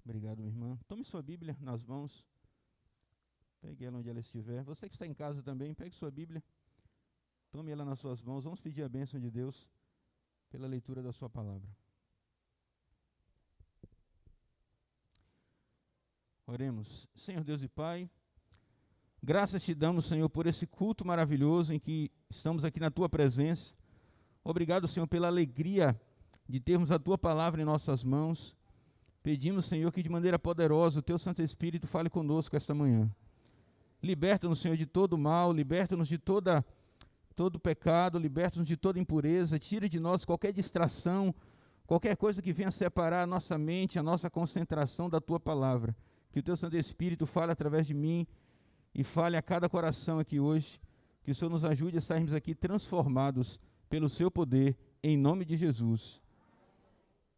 Obrigado, minha irmã. Tome sua Bíblia nas mãos. Pegue ela onde ela estiver. Você que está em casa também, pegue sua Bíblia. Tome ela nas suas mãos. Vamos pedir a bênção de Deus pela leitura da sua palavra. Oremos. Senhor Deus e Pai, graças te damos, Senhor, por esse culto maravilhoso em que estamos aqui na tua presença. Obrigado, Senhor, pela alegria de termos a tua palavra em nossas mãos. Pedimos, Senhor, que de maneira poderosa o teu Santo Espírito fale conosco esta manhã. Liberta-nos, Senhor, de todo mal, liberta-nos de todo pecado, liberta-nos de toda impureza, tira de nós qualquer distração, qualquer coisa que venha separar a nossa mente, a nossa concentração da tua palavra. Que o teu Santo Espírito fale através de mim e fale a cada coração aqui hoje. Que o Senhor nos ajude a sairmos aqui transformados pelo seu poder, em nome de Jesus.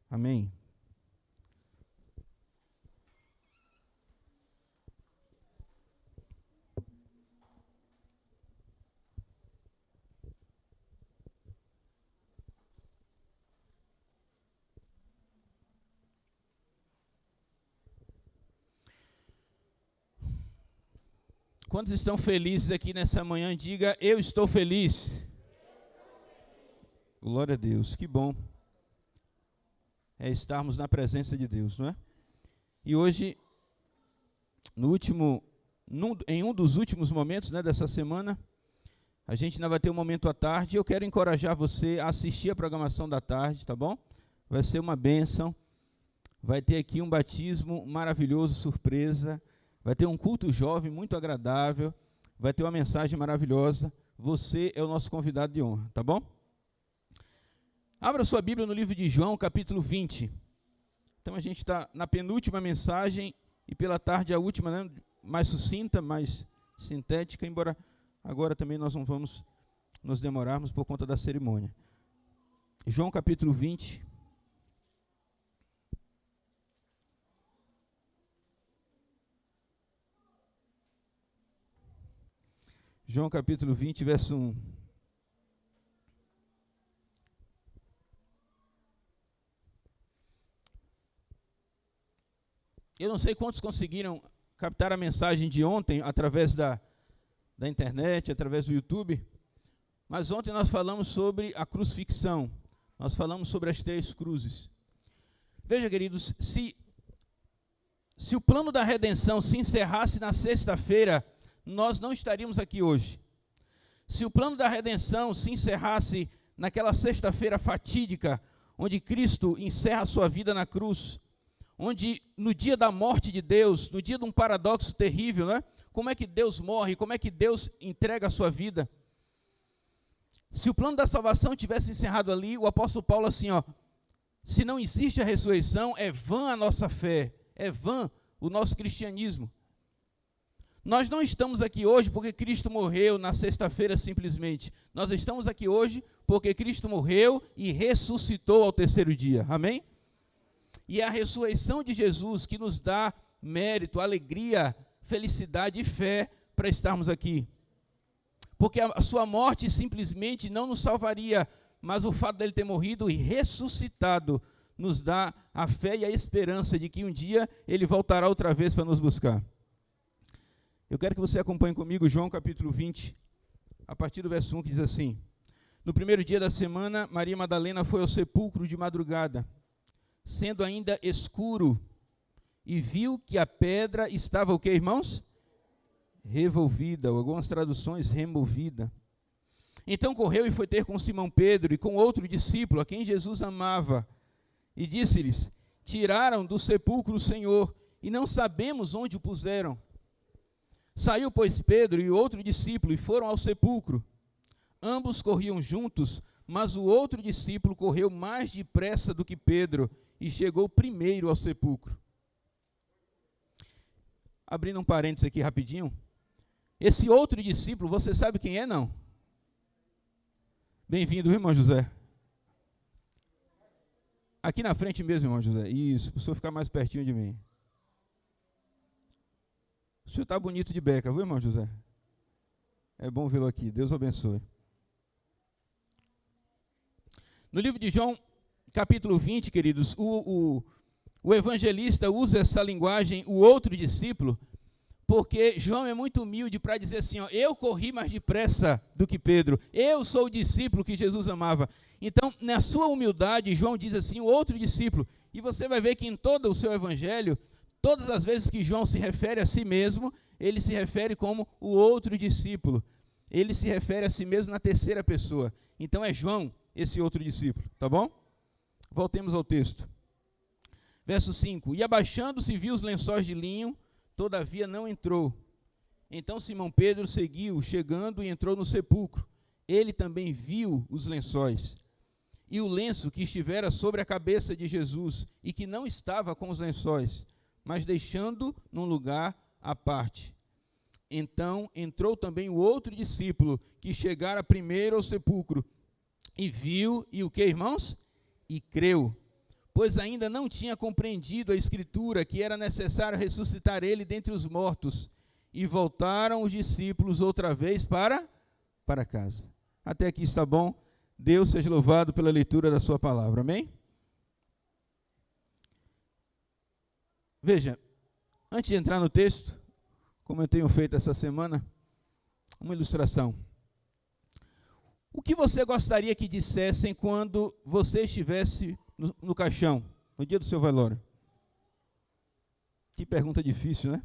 Amém. Quantos estão felizes aqui nessa manhã? Diga, eu estou feliz. Glória a Deus, que bom é estarmos na presença de Deus, não é? E hoje, em um dos últimos momentos, né, dessa semana, a gente ainda vai ter um momento à tarde. Eu quero encorajar você a assistir a programação da tarde, tá bom? Vai ser uma bênção. Vai ter aqui um batismo maravilhoso, surpresa. Vai ter um culto jovem muito agradável. Vai ter uma mensagem maravilhosa. Você é o nosso convidado de honra, tá bom? Abra sua Bíblia no livro de João, capítulo 20. Então a gente está na penúltima mensagem e pela tarde a última, né, mais sucinta, mais sintética, embora agora também nós não vamos nos demorarmos por conta da cerimônia. João capítulo 20. João capítulo 20, verso 1. Eu não sei quantos conseguiram captar a mensagem de ontem através da internet, através do YouTube, mas ontem nós falamos sobre a crucifixão, nós falamos sobre as 3 cruzes. Veja, queridos, se o plano da redenção se encerrasse na sexta-feira, nós não estaríamos aqui hoje. Se o plano da redenção se encerrasse naquela sexta-feira fatídica, onde Cristo encerra a sua vida na cruz, onde no dia da morte de Deus, no dia de um paradoxo terrível, né? Como é que Deus morre, como é que Deus entrega a sua vida? Se o plano da salvação tivesse encerrado ali, o apóstolo Paulo assim, ó, se não existe a ressurreição, é vã a nossa fé, é vã o nosso cristianismo. Nós não estamos aqui hoje porque Cristo morreu na sexta-feira simplesmente. Nós estamos aqui hoje porque Cristo morreu e ressuscitou ao 3º dia. Amém? E é a ressurreição de Jesus que nos dá mérito, alegria, felicidade e fé para estarmos aqui. Porque a sua morte simplesmente não nos salvaria, mas o fato dele ter morrido e ressuscitado nos dá a fé e a esperança de que um dia ele voltará outra vez para nos buscar. Eu quero que você acompanhe comigo João capítulo 20, a partir do verso 1, que diz assim: No primeiro dia da semana, Maria Madalena foi ao sepulcro de madrugada, sendo ainda escuro, e viu que a pedra estava o quê, irmãos? Revolvida, ou algumas traduções, removida. Então correu e foi ter com Simão Pedro e com outro discípulo, a quem Jesus amava, e disse-lhes: Tiraram do sepulcro o Senhor, e não sabemos onde o puseram. Saiu, pois, Pedro e o outro discípulo e foram ao sepulcro. Ambos corriam juntos, mas o outro discípulo correu mais depressa do que Pedro e chegou primeiro ao sepulcro. Abrindo um parênteses aqui rapidinho. Esse outro discípulo, você sabe quem é, não? Bem-vindo, irmão José. Aqui na frente mesmo, irmão José. Isso, para o senhor ficar mais pertinho de mim. O senhor está bonito de beca, viu, irmão José? É bom vê-lo aqui. Deus o abençoe. No livro de João, capítulo 20, queridos, o o evangelista usa essa linguagem, o outro discípulo, porque João é muito humilde para dizer assim, ó, eu corri mais depressa do que Pedro, eu sou o discípulo que Jesus amava. Então, na sua humildade, João diz assim, o outro discípulo, e você vai ver que em todo o seu evangelho, todas as vezes que João se refere a si mesmo, ele se refere como o outro discípulo. Ele se refere a si mesmo na terceira pessoa. Então é João, esse outro discípulo, tá bom? Voltemos ao texto. Verso 5, e abaixando-se viu os lençóis de linho, todavia não entrou. Então Simão Pedro seguiu, chegando e entrou no sepulcro. Ele também viu os lençóis. E o lenço que estivera sobre a cabeça de Jesus, e que não estava com os lençóis, mas deixando num lugar à parte. Então entrou também o outro discípulo, que chegara primeiro ao sepulcro, e viu, e o que, irmãos? E creu, pois ainda não tinha compreendido a Escritura, que era necessário ressuscitar ele dentre os mortos. E voltaram os discípulos outra vez para casa. Até aqui está bom. Deus seja louvado pela leitura da sua palavra, amém? Veja, antes de entrar no texto, como eu tenho feito essa semana, uma ilustração. O que você gostaria que dissessem quando você estivesse no caixão, no dia do seu velório? Que pergunta difícil, né?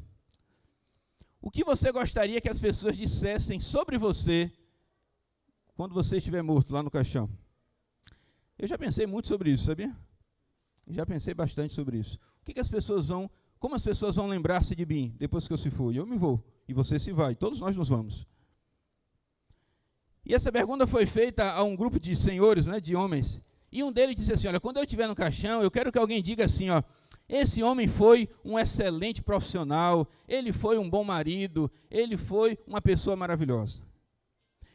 O que você gostaria que as pessoas dissessem sobre você quando você estiver morto lá no caixão? Eu já pensei muito sobre isso, sabia? Já pensei bastante sobre isso. O que as pessoas vão, como as pessoas vão lembrar-se de mim depois que eu se for? E eu me vou, e você se vai, todos nós nos vamos. E essa pergunta foi feita a um grupo de senhores, né, de homens, e um deles disse assim, olha, quando eu estiver no caixão, eu quero que alguém diga assim, ó, esse homem foi um excelente profissional, ele foi um bom marido, ele foi uma pessoa maravilhosa.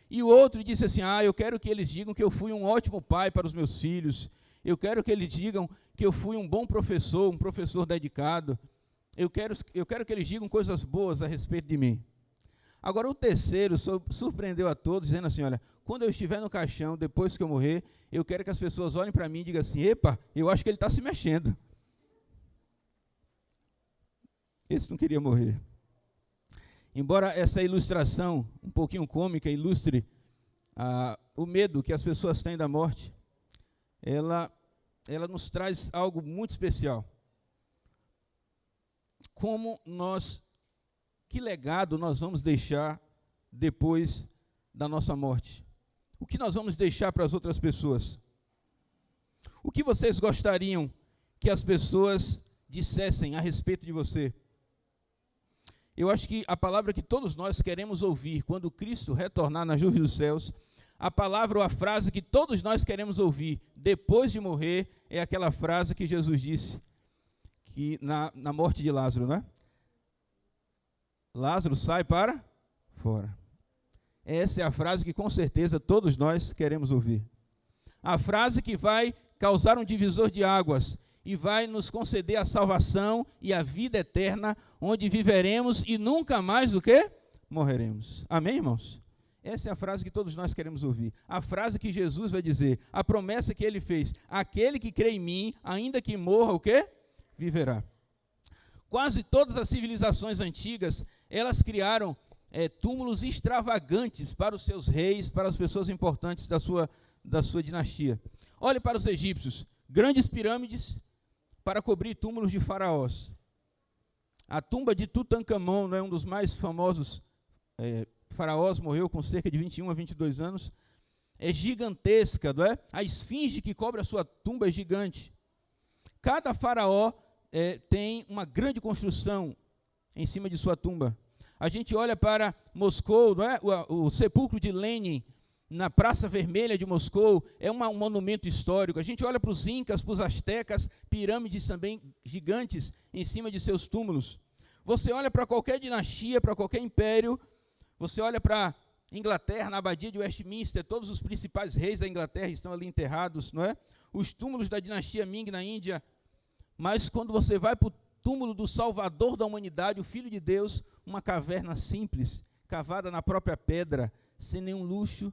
E o outro disse assim, eu quero que eles digam que eu fui um ótimo pai para os meus filhos, eu quero que eles digam que eu fui um bom professor, um professor dedicado, eu quero que eles digam coisas boas a respeito de mim. Agora o terceiro surpreendeu a todos, dizendo assim, olha, quando eu estiver no caixão, depois que eu morrer, eu quero que as pessoas olhem para mim e digam assim, epa, eu acho que ele está se mexendo. Esse não queria morrer. Embora essa ilustração, um pouquinho cômica, ilustre o medo que as pessoas têm da morte, ela nos traz algo muito especial. Que legado nós vamos deixar depois da nossa morte? O que nós vamos deixar para as outras pessoas? O que vocês gostariam que as pessoas dissessem a respeito de você? Eu acho que a palavra que todos nós queremos ouvir quando Cristo retornar nas nuvens dos céus, a palavra ou a frase que todos nós queremos ouvir depois de morrer, é aquela frase que Jesus disse que na morte de Lázaro, né? Lázaro, sai para fora. Essa é a frase que com certeza todos nós queremos ouvir. A frase que vai causar um divisor de águas e vai nos conceder a salvação e a vida eterna, onde viveremos e nunca mais o quê? Morreremos. Amém, irmãos? Essa é a frase que todos nós queremos ouvir. A frase que Jesus vai dizer, a promessa que ele fez, aquele que crê em mim, ainda que morra, o quê? Viverá. Quase todas as civilizações antigas, elas criaram túmulos extravagantes para os seus reis, para as pessoas importantes da sua dinastia. Olhe para os egípcios, grandes pirâmides para cobrir túmulos de faraós. A tumba de Tutankhamon, um dos mais famosos faraós, morreu com cerca de 21 a 22 anos, é gigantesca, não é? A esfinge que cobre a sua tumba é gigante. Cada faraó tem uma grande construção em cima de sua tumba. A gente olha para Moscou, não é? O sepulcro de Lenin, na Praça Vermelha de Moscou, é um monumento histórico. A gente olha para os incas, para os astecas, pirâmides também gigantes em cima de seus túmulos. Você olha para qualquer dinastia, para qualquer império, você olha para Inglaterra, na abadia de Westminster, todos os principais reis da Inglaterra estão ali enterrados, não é? Os túmulos da dinastia Ming na Índia. Mas quando você vai para o túmulo do Salvador da humanidade, o Filho de Deus, uma caverna simples, cavada na própria pedra, sem nenhum luxo,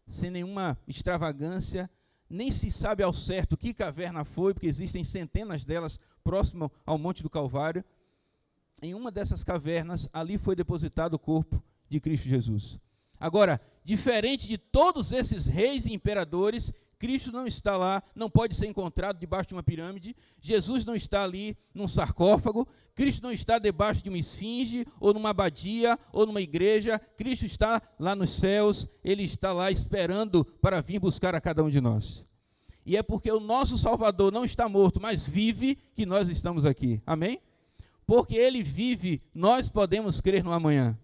sem nenhuma extravagância, nem se sabe ao certo que caverna foi, porque existem centenas delas próximo ao Monte do Calvário. Em uma dessas cavernas, ali foi depositado o corpo de Cristo Jesus. Agora, diferente de todos esses reis e imperadores, Cristo não está lá, não pode ser encontrado debaixo de uma pirâmide. Jesus não está ali num sarcófago. Cristo não está debaixo de uma esfinge, ou numa abadia, ou numa igreja. Cristo está lá nos céus, Ele está lá esperando para vir buscar a cada um de nós. E é porque o nosso Salvador não está morto, mas vive, que nós estamos aqui. Amém? Porque Ele vive, nós podemos crer no amanhã.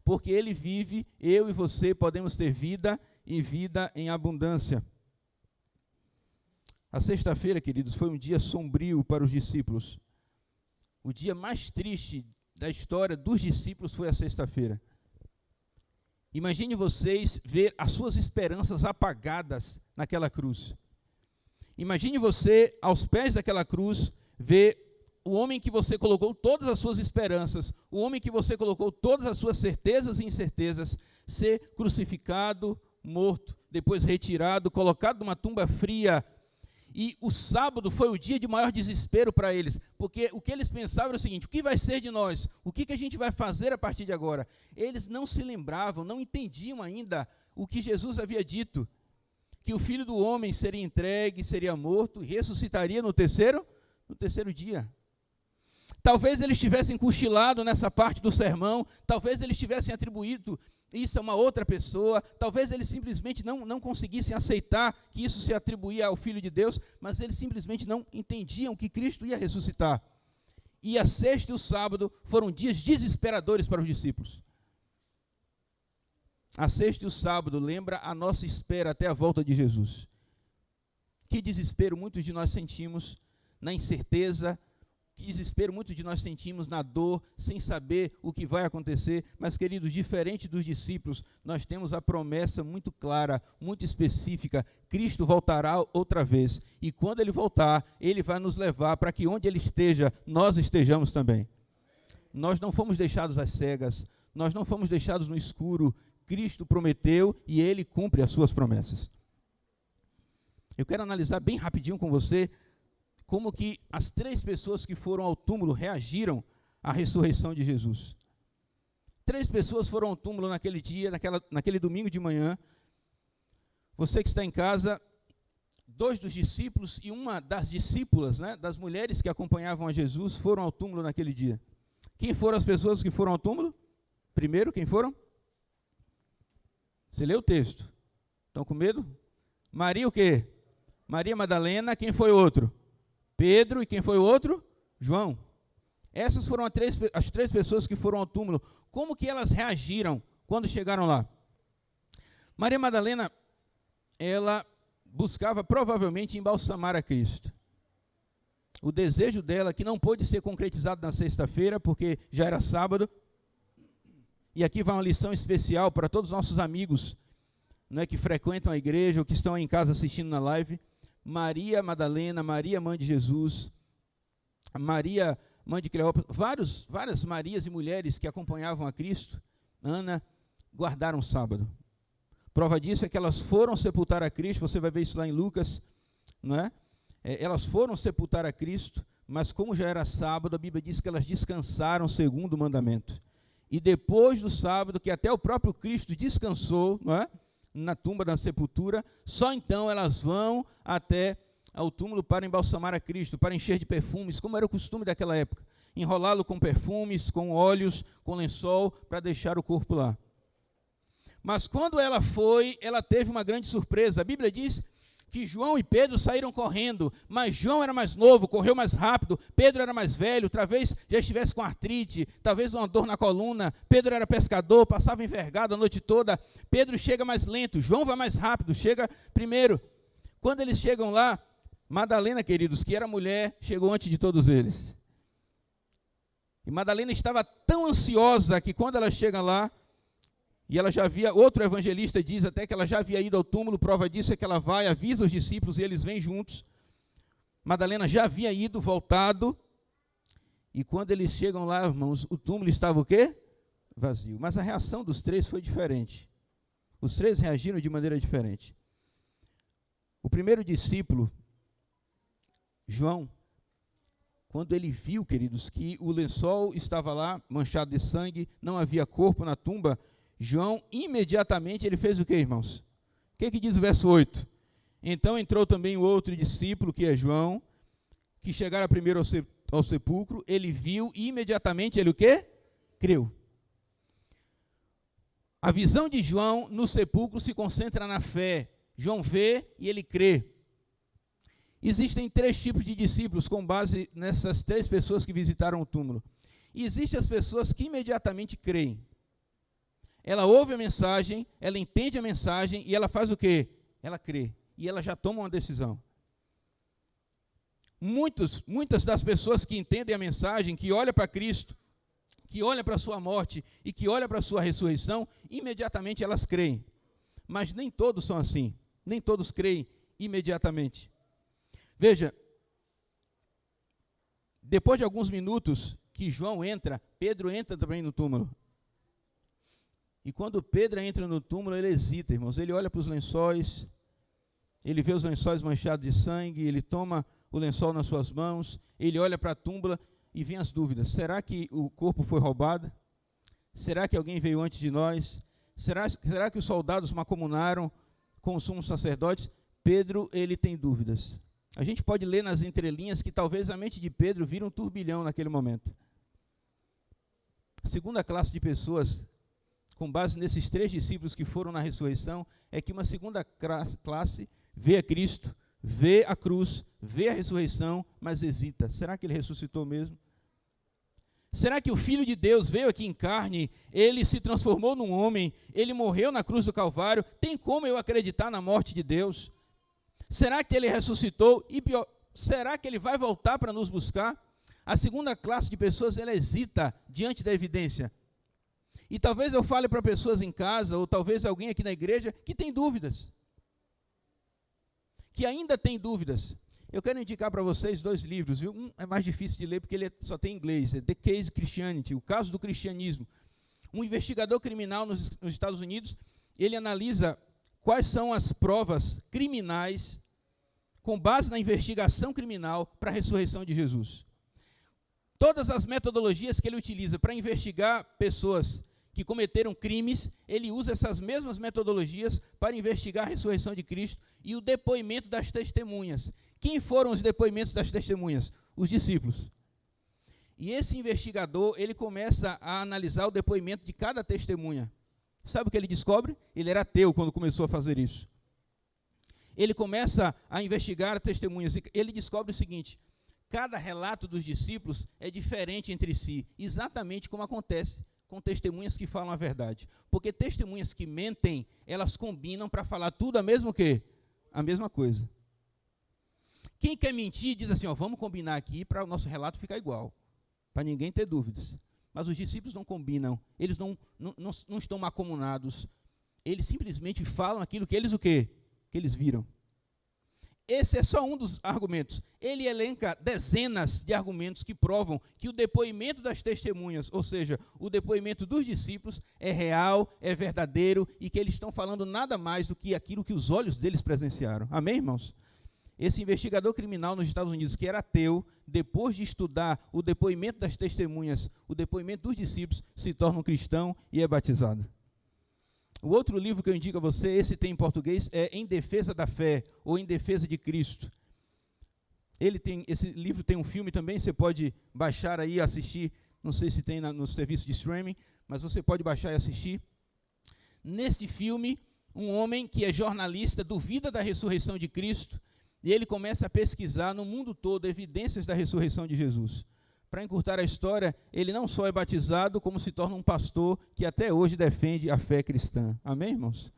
Porque Ele vive, eu e você podemos ter vida e vida em abundância. A sexta-feira, queridos, foi um dia sombrio para os discípulos. O dia mais triste da história dos discípulos foi a sexta-feira. Imagine vocês ver as suas esperanças apagadas naquela cruz. Imagine você, aos pés daquela cruz, ver o homem que você colocou todas as suas esperanças, o homem que você colocou todas as suas certezas e incertezas, ser crucificado, morto, depois retirado, colocado numa tumba fria. E o sábado foi o dia de maior desespero para eles, porque o que eles pensavam era o seguinte: o que vai ser de nós? O que a gente vai fazer a partir de agora? Eles não se lembravam, não entendiam ainda o que Jesus havia dito, que o Filho do Homem seria entregue, seria morto e ressuscitaria no terceiro dia. Talvez eles tivessem cochilado nessa parte do sermão, talvez eles tivessem atribuído isso a uma outra pessoa, talvez eles simplesmente não conseguissem aceitar que isso se atribuía ao Filho de Deus, mas eles simplesmente não entendiam que Cristo ia ressuscitar. E a sexta e o sábado foram dias desesperadores para os discípulos. A sexta e o sábado lembra a nossa espera até a volta de Jesus. Que desespero muitos de nós sentimos na incerteza, que desespero muitos de nós sentimos na dor, sem saber o que vai acontecer. Mas, queridos, diferente dos discípulos, nós temos a promessa muito clara, muito específica: Cristo voltará outra vez. E quando Ele voltar, Ele vai nos levar para que onde Ele esteja, nós estejamos também. Nós não fomos deixados às cegas, nós não fomos deixados no escuro. Cristo prometeu e Ele cumpre as suas promessas. Eu quero analisar bem rapidinho com você como que as 3 pessoas que foram ao túmulo reagiram à ressurreição de Jesus. 3 pessoas foram ao túmulo naquele dia, naquele domingo de manhã. Você que está em casa, 2 dos discípulos e uma das discípulas, das mulheres que acompanhavam a Jesus, foram ao túmulo naquele dia. Quem foram as pessoas que foram ao túmulo? Primeiro, quem foram? Você leu o texto. Estão com medo? Maria o quê? Maria Madalena. Quem foi o outro? Pedro. E quem foi o outro? João. Essas foram as 3 pessoas que foram ao túmulo. Como que elas reagiram quando chegaram lá? Maria Madalena, ela buscava provavelmente embalsamar a Cristo. O desejo dela, que não pôde ser concretizado na sexta-feira, porque já era sábado. E aqui vai uma lição especial para todos os nossos amigos, que frequentam a igreja ou que estão aí em casa assistindo na live. Maria Madalena, Maria, mãe de Jesus, Maria, mãe de Cleópatra, várias Marias e mulheres que acompanhavam a Cristo, Ana, guardaram o sábado. Prova disso é que elas foram sepultar a Cristo, você vai ver isso lá em Lucas, elas foram sepultar a Cristo, mas como já era sábado, a Bíblia diz que elas descansaram segundo o mandamento. E depois do sábado, que até o próprio Cristo descansou, na tumba da sepultura, só então elas vão até ao túmulo para embalsamar a Cristo, para encher de perfumes, como era o costume daquela época, enrolá-lo com perfumes, com óleos, com lençol, para deixar o corpo lá. Mas quando ela foi, ela teve uma grande surpresa. A Bíblia diz que João e Pedro saíram correndo, mas João era mais novo, correu mais rápido, Pedro era mais velho, talvez já estivesse com artrite, talvez uma dor na coluna. Pedro era pescador, passava envergado a noite toda. Pedro chega mais lento, João vai mais rápido, chega primeiro. Quando eles chegam lá, Madalena, queridos, que era mulher, chegou antes de todos eles. E Madalena estava tão ansiosa que quando ela chega lá, e ela já havia, outro evangelista diz até que ela já havia ido ao túmulo, prova disso é que ela vai, avisa os discípulos e eles vêm juntos. Madalena já havia ido, voltado, e quando eles chegam lá, irmãos, o túmulo estava o quê? Vazio. Mas a reação dos 3 foi diferente. Os 3 reagiram de maneira diferente. O primeiro discípulo, João, quando ele viu, queridos, que o lençol estava lá, manchado de sangue, não havia corpo na tumba, João, imediatamente, ele fez o quê, irmãos? O que diz o verso 8? Então entrou também o outro discípulo, que é João, que chegara primeiro ao sepulcro, ele viu e imediatamente ele o quê? Creu. A visão de João no sepulcro se concentra na fé. João vê e ele crê. Existem 3 tipos de discípulos com base nessas 3 pessoas que visitaram o túmulo. E existem as pessoas que imediatamente creem. Ela ouve a mensagem, ela entende a mensagem e ela faz o quê? Ela crê. E ela já toma uma decisão. Muitas das pessoas que entendem a mensagem, que olham para Cristo, que olham para a sua morte e que olham para a sua ressurreição, imediatamente elas creem. Mas nem todos são assim. Nem todos creem imediatamente. Veja, depois de alguns minutos que João entra, Pedro entra também no túmulo. E quando Pedro entra no túmulo, ele hesita, irmãos. Ele olha para os lençóis, ele vê os lençóis manchados de sangue, ele toma o lençol nas suas mãos, ele olha para a túmula e vem as dúvidas. Será que o corpo foi roubado? Será que alguém veio antes de nós? Será que os soldados mancomunaram com os sumos sacerdotes? Pedro, ele tem dúvidas. A gente pode ler nas entrelinhas que talvez a mente de Pedro vira um turbilhão naquele momento. A segunda classe de pessoas, com base nesses 3 discípulos que foram na ressurreição, é que uma segunda classe vê a Cristo, vê a cruz, vê a ressurreição, mas hesita. Será que ele ressuscitou mesmo? Será que o Filho de Deus veio aqui em carne, ele se transformou num homem, ele morreu na cruz do Calvário? Tem como eu acreditar na morte de Deus? Será que ele ressuscitou? E pior, será que ele vai voltar para nos buscar? A segunda classe de pessoas, ela hesita diante da evidência. E talvez eu fale para pessoas em casa, ou talvez alguém aqui na igreja, que tem dúvidas. Que ainda tem dúvidas. Eu quero indicar para vocês 2 livros, viu? Um é mais difícil de ler porque ele só tem em inglês, é The Case Christianity, o caso do cristianismo. Um investigador criminal nos Estados Unidos, ele analisa quais são as provas criminais com base na investigação criminal para a ressurreição de Jesus. Todas as metodologias que ele utiliza para investigar pessoas que cometeram crimes, ele usa essas mesmas metodologias para investigar a ressurreição de Cristo e o depoimento das testemunhas. Quem foram os depoimentos das testemunhas? Os discípulos. E esse investigador, ele começa a analisar o depoimento de cada testemunha. Sabe o que ele descobre? Ele era ateu quando começou a fazer isso. Ele começa a investigar testemunhas e ele descobre o seguinte: cada relato dos discípulos é diferente entre si, exatamente como acontece com testemunhas que falam a verdade. Porque testemunhas que mentem, elas combinam para falar tudo a mesma coisa. Quem quer mentir diz assim, vamos combinar aqui para o nosso relato ficar igual, para ninguém ter dúvidas. Mas os discípulos não combinam, eles não estão mancomunados, eles simplesmente falam aquilo que eles Que eles viram. Esse é só um dos argumentos. Ele elenca dezenas de argumentos que provam que o depoimento das testemunhas, ou seja, o depoimento dos discípulos, é real, é verdadeiro e que eles estão falando nada mais do que aquilo que os olhos deles presenciaram. Amém, irmãos? Esse investigador criminal nos Estados Unidos, que era ateu, depois de estudar o depoimento das testemunhas, o depoimento dos discípulos, se torna um cristão e é batizado. O outro livro que eu indico a você, esse tem em português, é Em Defesa da Fé, ou Em Defesa de Cristo. Esse livro tem um filme também, você pode baixar aí e assistir, não sei se tem no serviço de streaming, mas você pode baixar e assistir. Nesse filme, um homem que é jornalista duvida da ressurreição de Cristo, e ele começa a pesquisar no mundo todo evidências da ressurreição de Jesus. Para encurtar a história, ele não só é batizado, como se torna um pastor que até hoje defende a fé cristã. Amém, irmãos?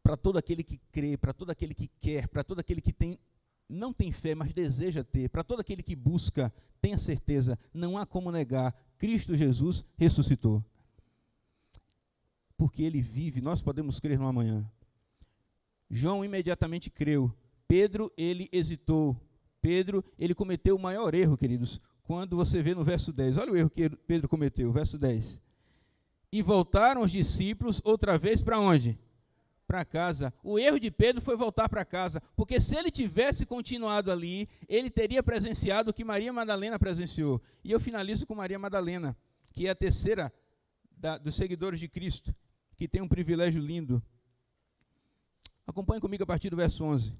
Para todo aquele que crê, para todo aquele que quer, para todo aquele que não tem fé, mas deseja ter, para todo aquele que busca, tenha certeza, não há como negar, Cristo Jesus ressuscitou. Porque ele vive, nós podemos crer no amanhã. João imediatamente creu. Pedro, ele hesitou. Pedro, ele cometeu o maior erro, queridos, quando você vê no verso 10. Olha o erro que Pedro cometeu, verso 10. E voltaram os discípulos outra vez para onde? para casa. O erro de Pedro foi voltar para casa, porque se ele tivesse continuado ali, ele teria presenciado o que Maria Madalena presenciou. E eu finalizo com Maria Madalena, que é a terceira dos seguidores de Cristo, que tem um privilégio lindo. Acompanhe comigo a partir do verso 11.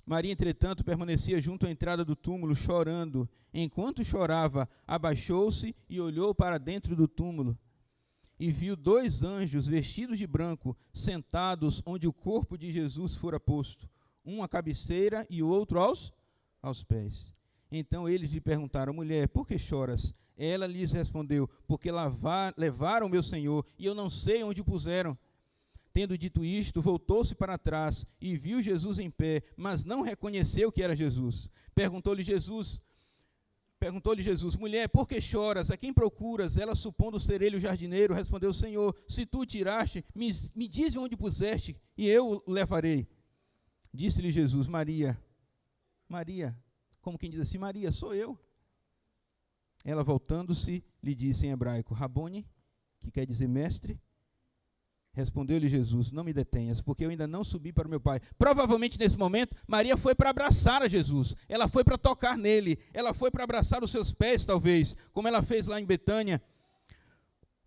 Maria, entretanto, permanecia junto à entrada do túmulo, chorando. Enquanto chorava, abaixou-se e olhou para dentro do túmulo. E viu 2 anjos vestidos de branco, sentados onde o corpo de Jesus fora posto, um à cabeceira e o outro aos pés. Então eles lhe perguntaram: mulher, por que choras? Ela lhes respondeu: porque levaram meu Senhor, e eu não sei onde o puseram. Tendo dito isto, voltou-se para trás e viu Jesus em pé, mas não reconheceu que era Jesus. Perguntou-lhe Jesus, mulher, por que choras? A quem procuras? Ela, supondo ser ele o jardineiro, respondeu: Senhor, se tu o tiraste, me dize onde puseste, e eu o levarei. Disse-lhe Jesus: Maria. Maria, como quem diz assim: Maria, sou eu. Ela, voltando-se, lhe disse em hebraico: Rabone, que quer dizer mestre. Respondeu-lhe Jesus: não me detenhas, porque eu ainda não subi para o meu Pai. Provavelmente nesse momento, Maria foi para abraçar a Jesus. Ela foi para tocar nele. Ela foi para abraçar os seus pés, talvez, como ela fez lá em Betânia.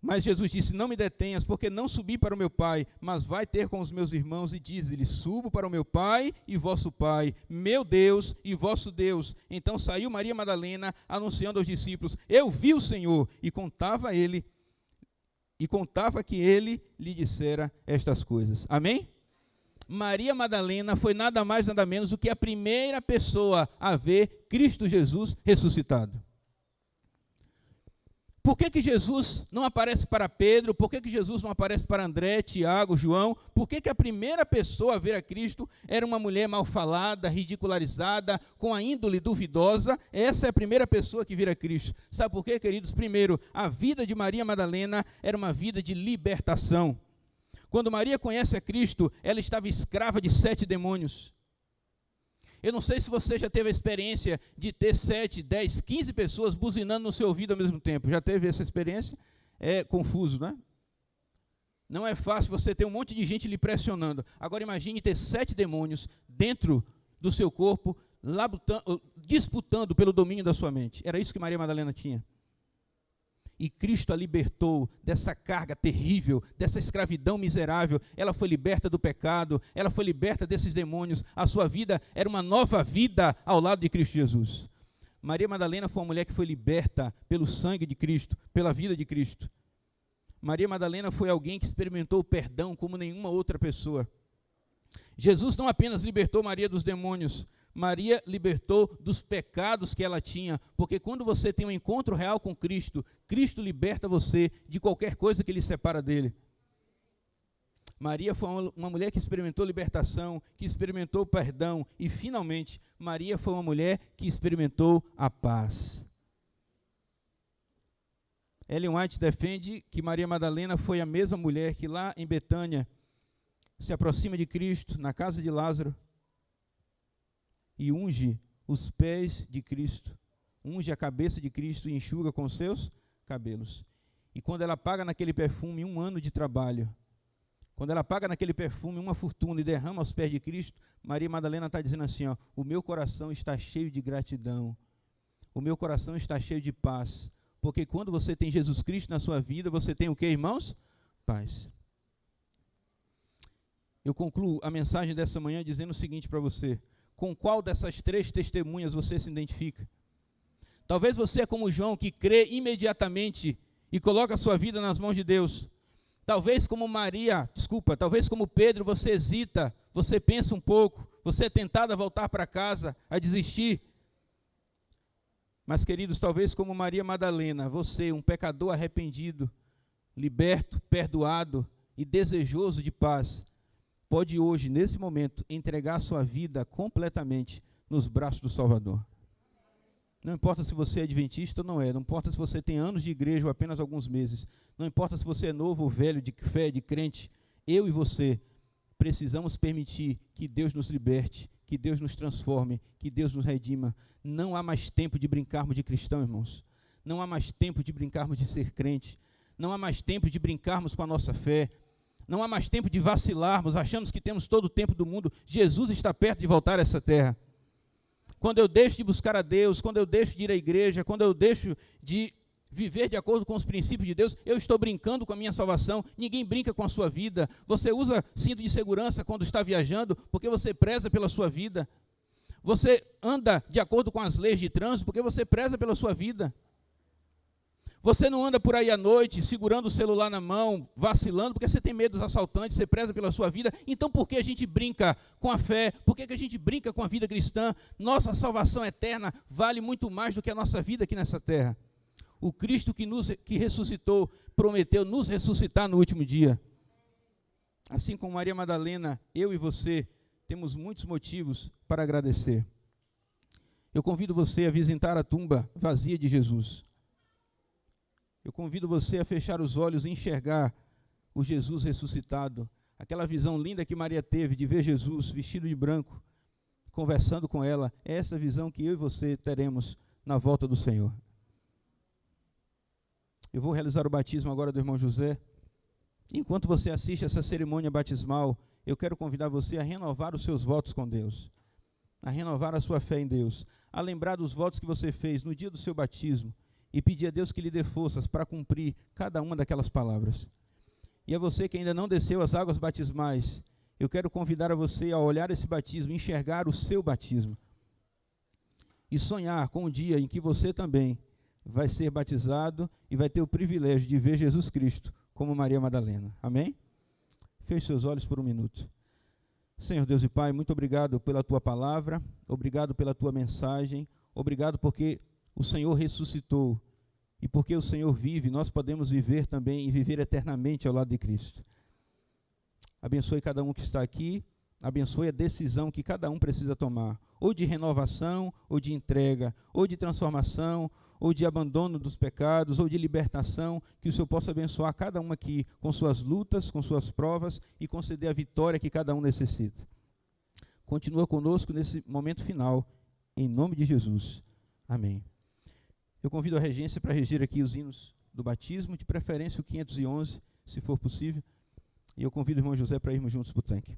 Mas Jesus disse: não me detenhas, porque não subi para o meu Pai, mas vai ter com os meus irmãos e diz-lhe: subo para o meu Pai e vosso Pai, meu Deus e vosso Deus. Então saiu Maria Madalena, anunciando aos discípulos: eu vi o Senhor, e contava que ele lhe dissera estas coisas. Amém? Maria Madalena foi nada mais, nada menos do que a primeira pessoa a ver Cristo Jesus ressuscitado. Por que Jesus não aparece para Pedro? Por que Jesus não aparece para André, Tiago, João? Por que a primeira pessoa a ver a Cristo era uma mulher mal falada, ridicularizada, com a índole duvidosa? Essa é a primeira pessoa que vira Cristo. Sabe por quê, queridos? Primeiro, a vida de Maria Madalena era uma vida de libertação. Quando Maria conhece a Cristo, ela estava escrava de 7 demônios. Eu não sei se você já teve a experiência de ter 7, 10, 15 pessoas buzinando no seu ouvido ao mesmo tempo. Já teve essa experiência? É confuso, né? Não é fácil você ter um monte de gente lhe pressionando. Agora imagine ter 7 demônios dentro do seu corpo, disputando pelo domínio da sua mente. Era isso que Maria Madalena tinha. E Cristo a libertou dessa carga terrível, dessa escravidão miserável. Ela foi liberta do pecado, ela foi liberta desses demônios. A sua vida era uma nova vida ao lado de Cristo Jesus. Maria Madalena foi uma mulher que foi liberta pelo sangue de Cristo, pela vida de Cristo. Maria Madalena foi alguém que experimentou o perdão como nenhuma outra pessoa. Jesus não apenas libertou Maria dos demônios, Maria libertou dos pecados que ela tinha, porque quando você tem um encontro real com Cristo, Cristo liberta você de qualquer coisa que lhe separa dele. Maria foi uma mulher que experimentou libertação, que experimentou perdão, e finalmente, Maria foi uma mulher que experimentou a paz. Ellen White defende que Maria Madalena foi a mesma mulher que lá em Betânia se aproxima de Cristo, na casa de Lázaro, e unge os pés de Cristo, unge a cabeça de Cristo e enxuga com seus cabelos. E quando ela paga naquele perfume 1 ano de trabalho, quando ela paga naquele perfume uma fortuna e derrama aos pés de Cristo, Maria Madalena está dizendo assim, ó: o meu coração está cheio de gratidão, o meu coração está cheio de paz, porque quando você tem Jesus Cristo na sua vida, você tem o que, irmãos? Paz. Eu concluo a mensagem dessa manhã dizendo o seguinte para você: com qual dessas 3 testemunhas você se identifica? Talvez você é como João, que crê imediatamente e coloca a sua vida nas mãos de Deus. Talvez como talvez como Pedro, você hesita, você pensa um pouco, você é tentado a voltar para casa, a desistir. Mas, queridos, talvez como Maria Madalena, você, um pecador arrependido, liberto, perdoado e desejoso de paz, pode hoje, nesse momento, entregar a sua vida completamente nos braços do Salvador. Não importa se você é adventista ou não é, não importa se você tem anos de igreja ou apenas alguns meses, não importa se você é novo ou velho, de fé, de crente, eu e você precisamos permitir que Deus nos liberte, que Deus nos transforme, que Deus nos redima. Não há mais tempo de brincarmos de cristão, irmãos. Não há mais tempo de brincarmos de ser crente. Não há mais tempo de brincarmos com a nossa fé. Não há mais tempo de vacilarmos, achamos que temos todo o tempo do mundo. Jesus está perto de voltar a essa terra. Quando eu deixo de buscar a Deus, quando eu deixo de ir à igreja, quando eu deixo de viver de acordo com os princípios de Deus, eu estou brincando com a minha salvação. Ninguém brinca com a sua vida. Você usa cinto de segurança quando está viajando, porque você preza pela sua vida. Você anda de acordo com as leis de trânsito, porque você preza pela sua vida. Você não anda por aí à noite, segurando o celular na mão, vacilando, porque você tem medo dos assaltantes, você preza pela sua vida. Então, por que a gente brinca com a fé? Por que a gente brinca com a vida cristã? Nossa salvação eterna vale muito mais do que a nossa vida aqui nessa terra. O Cristo que ressuscitou, prometeu nos ressuscitar no último dia. Assim como Maria Madalena, eu e você temos muitos motivos para agradecer. Eu convido você a visitar a tumba vazia de Jesus. Eu convido você a fechar os olhos e enxergar o Jesus ressuscitado. Aquela visão linda que Maria teve de ver Jesus vestido de branco, conversando com ela. É essa visão que eu e você teremos na volta do Senhor. Eu vou realizar o batismo agora do irmão José. Enquanto você assiste essa cerimônia batismal, eu quero convidar você a renovar os seus votos com Deus, a renovar a sua fé em Deus, a lembrar dos votos que você fez no dia do seu batismo e pedir a Deus que lhe dê forças para cumprir cada uma daquelas palavras. E a você que ainda não desceu as águas batismais, eu quero convidar a você a olhar esse batismo, enxergar o seu batismo e sonhar com o dia em que você também vai ser batizado e vai ter o privilégio de ver Jesus Cristo como Maria Madalena. Amém? Feche seus olhos por um minuto. Senhor Deus e Pai, muito obrigado pela Tua palavra, obrigado pela Tua mensagem, obrigado porque o Senhor ressuscitou e porque o Senhor vive, nós podemos viver também e viver eternamente ao lado de Cristo. Abençoe cada um que está aqui, abençoe a decisão que cada um precisa tomar, ou de renovação, ou de entrega, ou de transformação, ou de abandono dos pecados, ou de libertação, que o Senhor possa abençoar cada um aqui com suas lutas, com suas provas e conceder a vitória que cada um necessita. Continua conosco nesse momento final, em nome de Jesus. Amém. Eu convido a regência para reger aqui os hinos do batismo, de preferência o 511, se for possível, e eu convido o irmão José para irmos juntos para o tanque.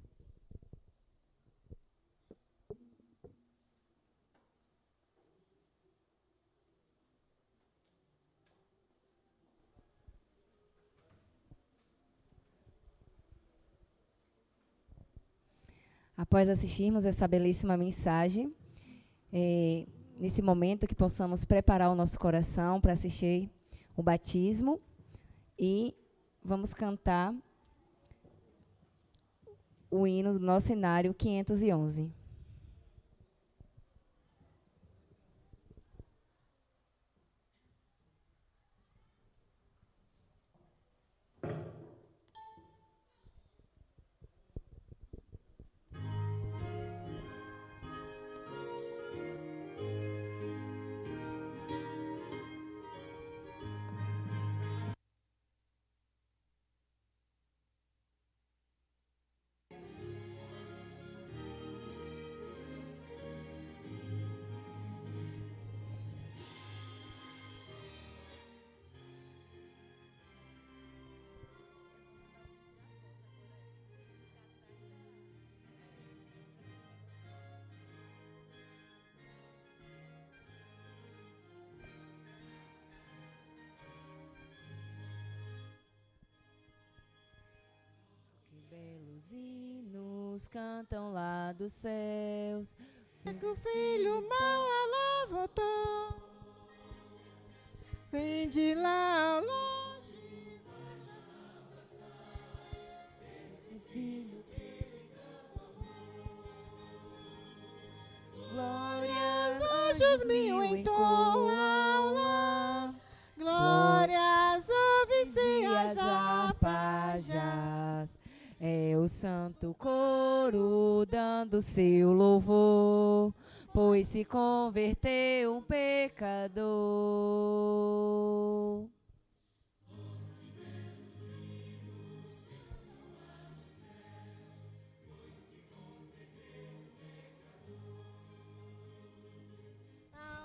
Após assistirmos essa belíssima mensagem, nesse momento que possamos preparar o nosso coração para assistir o batismo e vamos cantar o hino do nosso cenário 511. Belos hinos cantam lá dos céus, que o filho mau ela voltou, vem de lá ao longe, esse filho que ele tanto amou. Glórias, anjos mil entoam lá, glórias, ouve-se as harpas jaz. É o santo coro dando seu louvor, pois se converteu um pecador.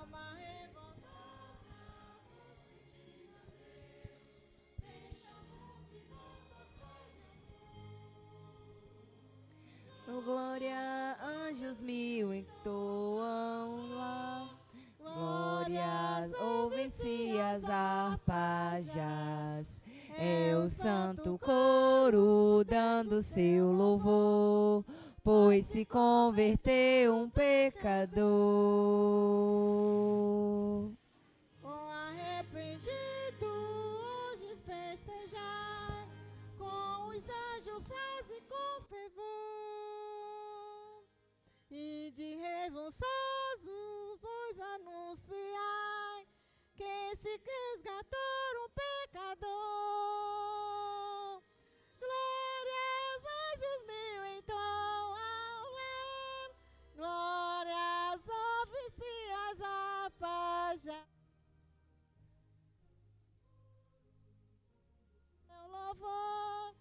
alma revoltosa, vos pedir a Deus, deixa o mundo e volta a paz e amor. glória, anjos mil entoam lá. Glórias, ouvem-se as harpas jaz. É o santo coro dando seu louvor, pois se converteu um pecador. Com arrependido hoje festejar, com os anjos fazem com fervor, e de resonançosos vos anunciai, que se resgatou um pecador. Glórias, anjos mil então ao Lamb, glórias, ouvem-se as harpas já. Seu louvor,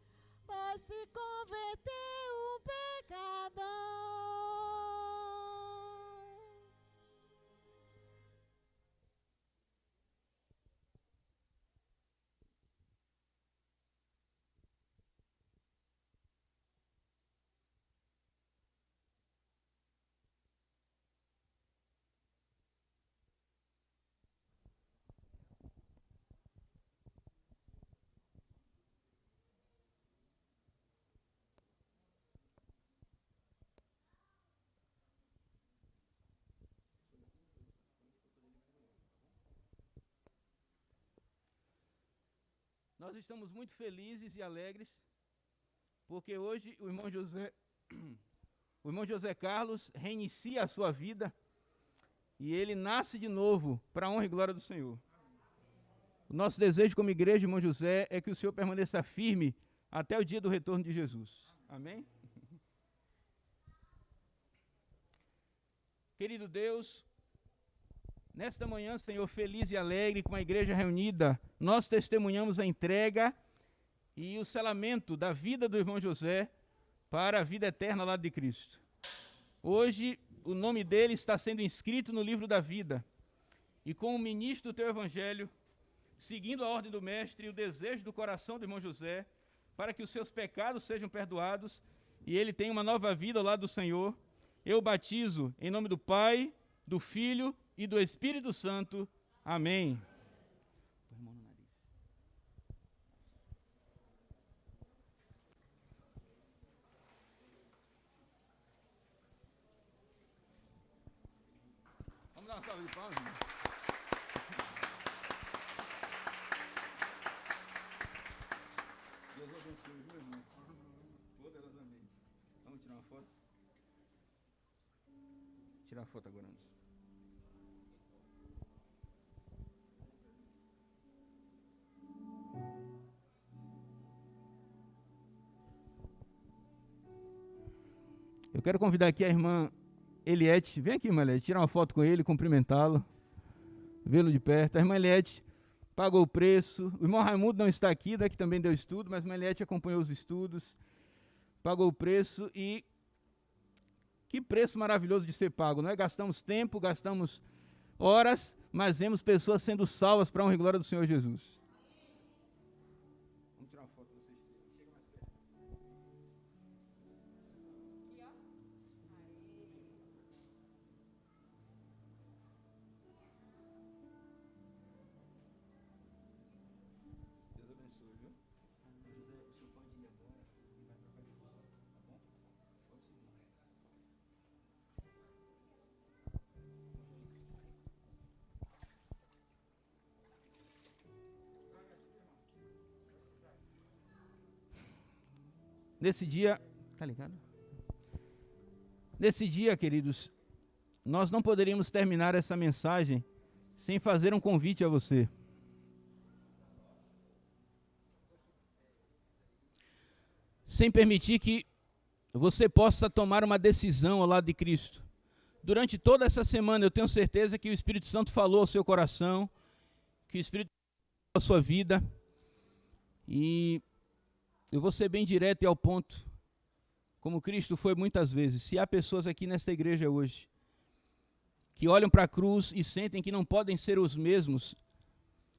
pois se converteu um pecador. Nós estamos muito felizes e alegres, porque hoje o irmão José Carlos reinicia a sua vida e ele nasce de novo para a honra e glória do Senhor. O nosso desejo como igreja, irmão José, é que o Senhor permaneça firme até o dia do retorno de Jesus. Amém? Querido Deus, nesta manhã, Senhor, feliz e alegre, com a igreja reunida, nós testemunhamos a entrega e o selamento da vida do irmão José para a vida eterna ao lado de Cristo. Hoje, o nome dele está sendo inscrito no livro da vida. E como ministro do teu evangelho, seguindo a ordem do mestre e o desejo do coração do irmão José, para que os seus pecados sejam perdoados e ele tenha uma nova vida ao lado do Senhor, eu batizo em nome do Pai, do Filho e do Espírito Santo. Amém. Vamos dar uma salva de palmas, irmão. Deus abençoe, viu, irmão? Poderosamente. Vamos tirar uma foto? Tirar a foto agora, Anderson. Eu quero convidar aqui a irmã Eliette. Vem aqui, irmã Eliette, tirar uma foto com ele, cumprimentá-lo, vê-lo de perto. A irmã Eliette pagou o preço. O irmão Raimundo não está aqui, daqui também deu estudo, mas a irmã Eliette acompanhou os estudos, pagou o preço. E que preço maravilhoso de ser pago, não é? Gastamos tempo, gastamos horas, mas vemos pessoas sendo salvas para a honra e glória do Senhor Jesus. Vamos tirar uma foto, vocês. Chega mais perto. Deus abençoe, viu? José, o senhor pode ir agora e vai trocar de roupa, tá bom? Pode seguir. Nesse dia, tá ligado? Nesse dia, queridos, nós não poderíamos terminar essa mensagem sem fazer um convite a você. Sem permitir que você possa tomar uma decisão ao lado de Cristo. Durante toda essa semana, eu tenho certeza que o Espírito Santo falou ao seu coração, que o Espírito Santo falou à sua vida, e eu vou ser bem direto e ao ponto, como Cristo foi muitas vezes. Se há pessoas aqui nesta igreja hoje que olham para a cruz e sentem que não podem ser os mesmos,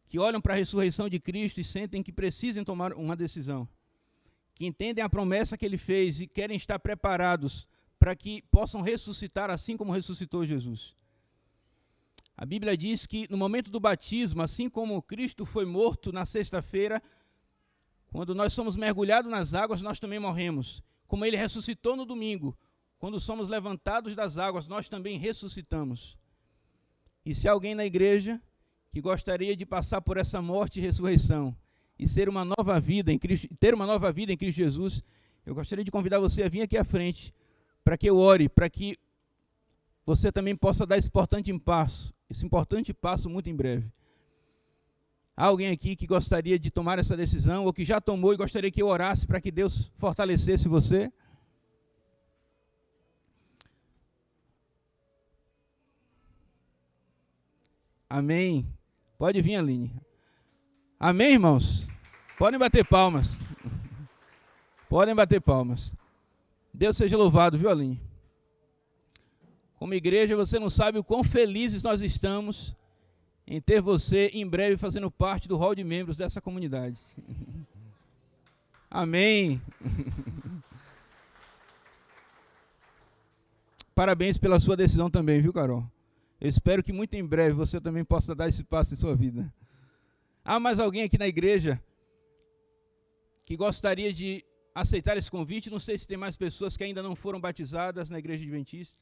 que olham para a ressurreição de Cristo e sentem que precisam tomar uma decisão, que entendem a promessa que Ele fez e querem estar preparados para que possam ressuscitar assim como ressuscitou Jesus. A Bíblia diz que no momento do batismo, assim como Cristo foi morto na sexta-feira, quando nós somos mergulhados nas águas, nós também morremos. Como ele ressuscitou no domingo, quando somos levantados das águas, nós também ressuscitamos. E se há alguém na igreja que gostaria de passar por essa morte e ressurreição e ser uma nova vida em Cristo, ter uma nova vida em Cristo Jesus, eu gostaria de convidar você a vir aqui à frente para que eu ore, para que você também possa dar esse importante passo muito em breve. Há alguém aqui que gostaria de tomar essa decisão ou que já tomou e gostaria que eu orasse para que Deus fortalecesse você? Amém. Pode vir, Aline. Amém, irmãos? Podem bater palmas. Podem bater palmas. Deus seja louvado, viu, Aline? Como igreja, você não sabe o quão felizes nós estamos em ter você em breve fazendo parte do hall de membros dessa comunidade. Amém. Parabéns pela sua decisão também, viu, Carol? Eu espero que muito em breve você também possa dar esse passo em sua vida. Há mais alguém aqui na igreja que gostaria de aceitar esse convite? Não sei se tem mais pessoas que ainda não foram batizadas na igreja adventista.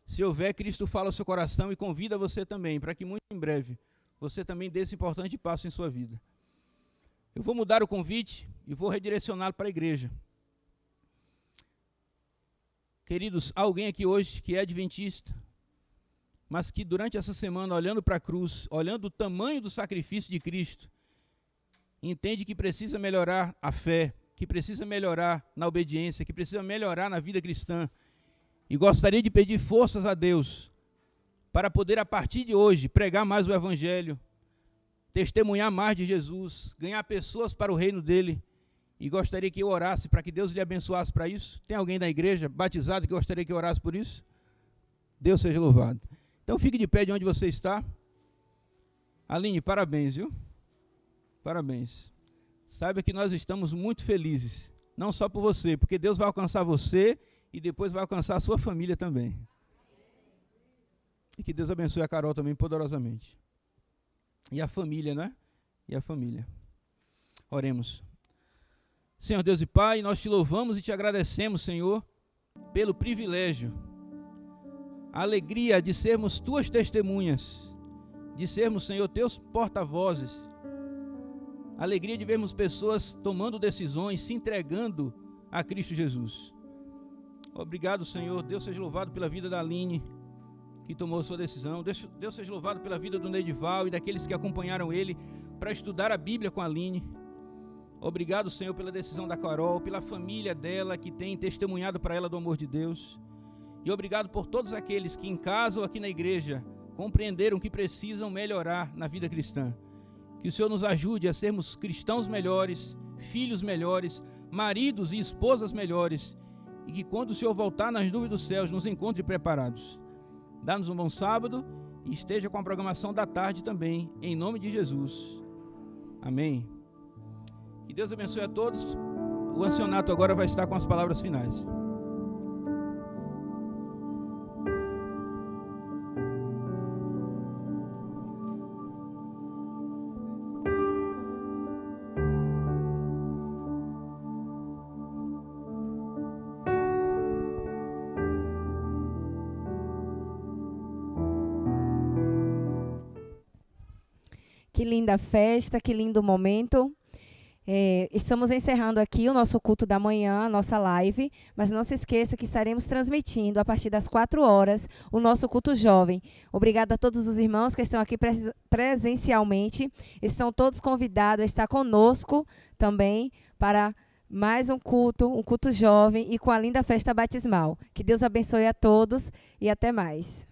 Se houver, Cristo fala ao seu coração e convida você também, para que muito em breve você também dê esse importante passo em sua vida. Eu vou mudar o convite e vou redirecioná-lo para a igreja. Queridos, há alguém aqui hoje que é adventista, mas que durante essa semana, olhando para a cruz, olhando o tamanho do sacrifício de Cristo, entende que precisa melhorar a fé, que precisa melhorar na obediência, que precisa melhorar na vida cristã, e gostaria de pedir forças a Deus para poder, a partir de hoje, pregar mais o Evangelho, testemunhar mais de Jesus, ganhar pessoas para o reino dele, e gostaria que eu orasse para que Deus lhe abençoasse para isso. Tem alguém da igreja batizado que gostaria que eu orasse por isso? Deus seja louvado. Então fique de pé de onde você está. Aline, parabéns, viu? Parabéns. Saiba que nós estamos muito felizes, não só por você, porque Deus vai alcançar você e depois vai alcançar a sua família também. E que Deus abençoe a Carol também poderosamente. E a família, né? E a família. Oremos. Senhor Deus e Pai, nós te louvamos e te agradecemos, Senhor, pelo privilégio, a alegria de sermos tuas testemunhas, de sermos, Senhor, teus porta-vozes, a alegria de vermos pessoas tomando decisões, se entregando a Cristo Jesus. Obrigado, Senhor. Deus seja louvado pela vida da Aline, que tomou sua decisão. Deus seja louvado pela vida do Nedival e daqueles que acompanharam ele para estudar a Bíblia com a Aline. Obrigado, Senhor, pela decisão da Carol, pela família dela que tem testemunhado para ela do amor de Deus. E obrigado por todos aqueles que em casa ou aqui na igreja compreenderam que precisam melhorar na vida cristã. Que o Senhor nos ajude a sermos cristãos melhores, filhos melhores, maridos e esposas melhores, e que quando o Senhor voltar nas nuvens dos céus, nos encontre preparados. Dá-nos um bom sábado e esteja com a programação da tarde também, em nome de Jesus. Amém. Que Deus abençoe a todos. O ancianato agora vai estar com as palavras finais. Que linda festa, que lindo momento. Estamos encerrando aqui o nosso culto da manhã, a nossa live, mas não se esqueça que estaremos transmitindo a partir das 4 horas o nosso culto jovem. Obrigada a todos os irmãos que estão aqui presencialmente. Estão todos convidados a estar conosco também para mais um culto jovem e com a linda festa batismal. Que Deus abençoe a todos e até mais.